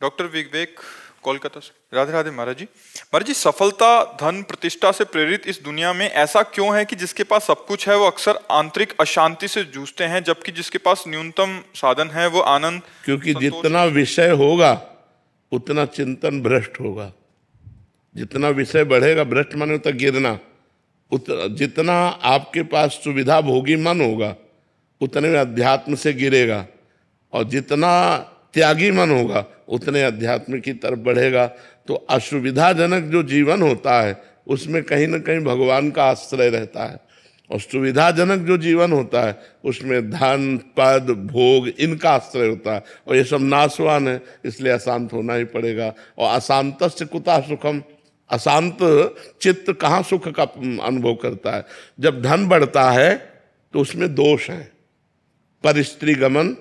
Doctor विवेक, कोलकाता से। राधे राधे महाराज जी। महाराज जी, सफलता धन प्रतिष्ठा से प्रेरित इस दुनिया में ऐसा क्यों है कि जिसके पास सब कुछ है वो अक्सर आंतरिक अशांति से जूझते हैं, जबकि जिसके पास न्यूनतम साधन है वो आनंद क्योंकि संतोष जितना विषय होगा उतना चिंतन भ्रष्ट होगा। जितना विषय बढ़ेगा, भ्रष्ट माने होता गिरना, जितना आपके पास सुविधा भोगी मन होगा उतने में अध्यात्म से गिरेगा, और जितना त्यागी मन होगा उतने अध्यात्म की तरफ बढ़ेगा। तो असुविधाजनक जो जीवन होता है उसमें कहीं ना कहीं भगवान का आश्रय रहता है, और सुविधाजनक जो जीवन होता है उसमें धन पद भोग इनका आश्रय होता है, और ये सब नाशवान है, इसलिए अशांत होना ही पड़ेगा। और अशांतस्य कुतः सुखम, अशांत चित्त कहाँ सुख का अनुभव करता है। जब धन बढ़ता है तो उसमें दोष है, परस्त्री गमन,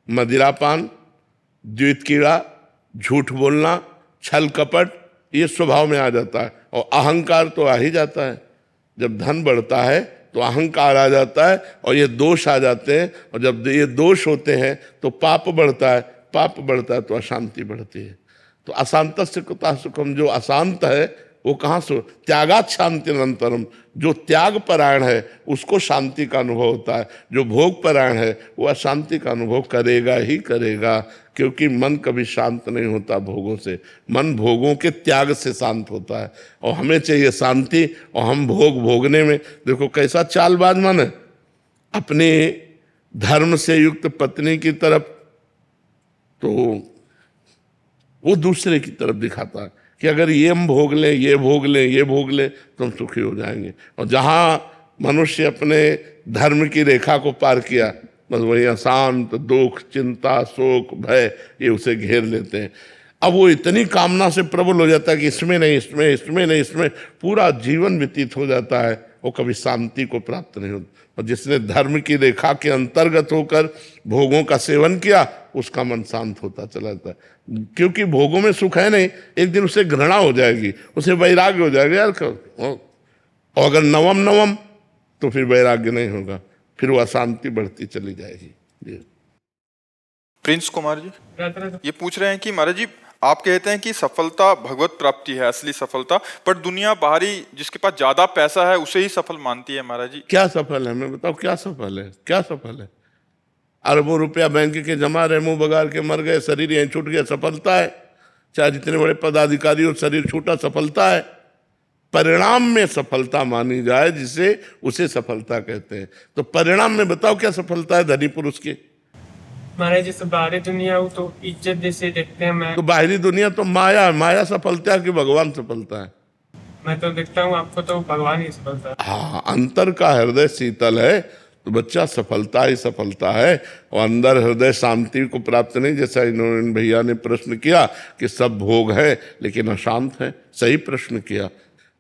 मदिरापान, द्वैत कीड़ा, झूठ बोलना, छल कपट, ये स्वभाव में आ जाता है। और अहंकार तो आ ही जाता है। जब धन बढ़ता है तो अहंकार आ जाता है और ये दोष आ जाते हैं, और जब ये दोष होते हैं तो पाप बढ़ता है, पाप बढ़ता है तो अशांति बढ़ती है। तो अशांतस्य कुतः सुखम, जो अशांत है वो कहाँ से, त्यागात शांति निरंतरम, जो त्याग परायण है उसको शांति का अनुभव होता है। जो भोग परायण है वो अशांति का अनुभव करेगा ही करेगा, क्योंकि मन कभी शांत नहीं होता भोगों से। मन भोगों के त्याग से शांत होता है, और हमें चाहिए शांति, और हम भोग भोगने में देखो कैसा चालबाज मन है। अपने धर्म से युक्त पत्नी की तरफ तो वो दूसरे की तरफ दिखाता है कि अगर ये हम भोग लें, ये भोग लें, ये भोग लें तो हम सुखी हो जाएंगे। और जहाँ मनुष्य अपने धर्म की रेखा को पार किया, बस वही अशांत, दुख, चिंता, शोक, भय ये उसे घेर लेते हैं। अब वो इतनी कामना से प्रबल हो जाता है कि इसमें नहीं, इसमें, इसमें नहीं, इसमें, पूरा जीवन व्यतीत हो जाता है, वो कभी शांति को प्राप्त नहीं होता। और जिसने धर्म की रेखा के अंतर्गत होकर भोगों का सेवन किया उसका मन शांत होता चला जाता है, क्योंकि भोगों में सुख है नहीं। एक दिन उसे घृणा हो जाएगी, उसे वैराग्य हो जाएगा यार। और अगर नवम नवम तो फिर वैराग्य नहीं होगा, फिर वो अशांति बढ़ती चली जाएगी। प्रिंस कुमार जी ये पूछ रहे हैं कि महाराज जी, आप कहते हैं कि सफलता भगवत प्राप्ति है असली सफलता, पर दुनिया बाहरी जिसके पास ज्यादा पैसा है उसे ही सफल मानती है। महाराज जी क्या सफल है, मैं बताओ क्या सफल है, क्या सफल है? अरबों रुपया बैंक के जमा रहे, मुंह बगाड़ के मर गए, शरीर यहीं छूट गया, सफलता है? चाहे जितने बड़े पदाधिकारी हो, शरीर छूटा, सफलता है? परिणाम में सफलता मानी जाए जिसे, उसे सफलता कहते हैं। तो परिणाम में बताओ क्या सफलता है धनी पुरुष की? हमारे जैसे बाहरी दुनिया हो तो इज्जत जैसे देखते हैं। मैं तो बाहरी दुनिया तो माया, माया सफलता है कि भगवान सफलता है? मैं तो देखता हूँ आपको तो भगवान ही सफलता है। हाँ, अंतर का हृदय शीतल है तो बच्चा सफलता ही सफलता है, और अंदर हृदय शांति को प्राप्त नहीं। जैसा इन्होंने भैया ने प्रश्न किया कि सब भोग है लेकिन अशांत है, सही प्रश्न किया।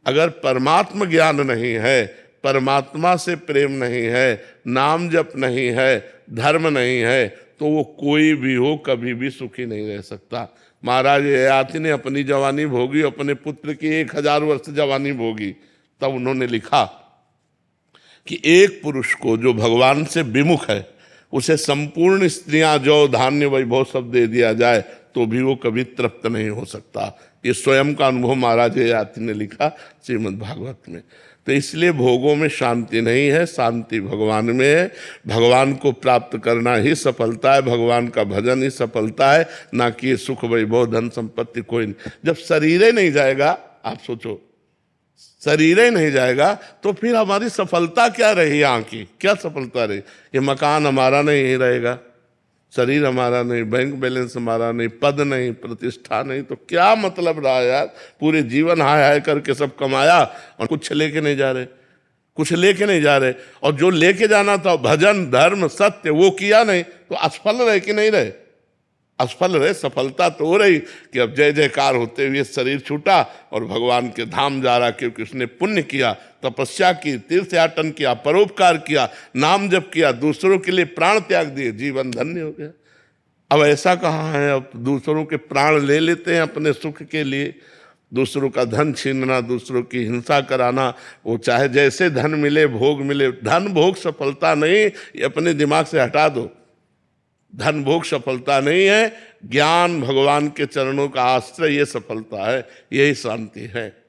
अगर परमात्म ज्ञान नहीं है, परमात्मा से प्रेम नहीं है, नाम जप नहीं है, धर्म नहीं है, तो वो कोई भी हो कभी भी सुखी नहीं रह सकता। महाराज ययाति ने अपनी जवानी भोगी, अपने पुत्र की 1000 वर्ष जवानी भोगी, तब उन्होंने लिखा कि एक पुरुष को जो भगवान से विमुख है उसे संपूर्ण स्त्रियां, जो धान्य वैभव सब दे दिया जाए तो भी वो कभी तृप्त नहीं हो सकता। ये स्वयं का अनुभव महाराज ययाति ने लिखा श्रीमद् भागवत में। तो इसलिए भोगों में शांति नहीं है, शांति भगवान में है। भगवान को प्राप्त करना ही सफलता है, भगवान का भजन ही सफलता है, ना कि सुख वैभव धन संपत्ति कोई नहीं। जब शरीर ही नहीं जाएगा, आप सोचो, शरीर ही नहीं जाएगा तो फिर हमारी सफलता क्या रही? यहाँ की क्या सफलता रही? ये मकान हमारा नहीं रहेगा, शरीर हमारा नहीं, बैंक बैलेंस हमारा नहीं, पद नहीं, प्रतिष्ठा नहीं, तो क्या मतलब रहा यार? पूरे जीवन हाय हाय करके सब कमाया और कुछ लेके नहीं जा रहे, कुछ लेके नहीं जा रहे। और जो लेके जाना था भजन धर्म सत्य वो किया नहीं, तो असफल रहे कि नहीं रहे? असफल रहे। सफलता तो हो रही कि अब जय जयकार होते हुए शरीर छूटा और भगवान के धाम जा रहा, क्योंकि उसने पुण्य किया, तपस्या की, तीर्थयाटन किया, परोपकार किया, नाम जप किया, दूसरों के लिए प्राण त्याग दिए, जीवन धन्य हो गया। अब ऐसा कहाँ है? अब दूसरों के प्राण ले लेते हैं अपने सुख के लिए, दूसरों का धन छीनना, दूसरों की हिंसा कराना। वो चाहे जैसे धन मिले, भोग मिले, धन भोग सफलता नहीं, ये अपने दिमाग से हटा दो। धन भोग सफलता नहीं है, ज्ञान, भगवान के चरणों का आश्रय, ये सफलता है, यही शांति है।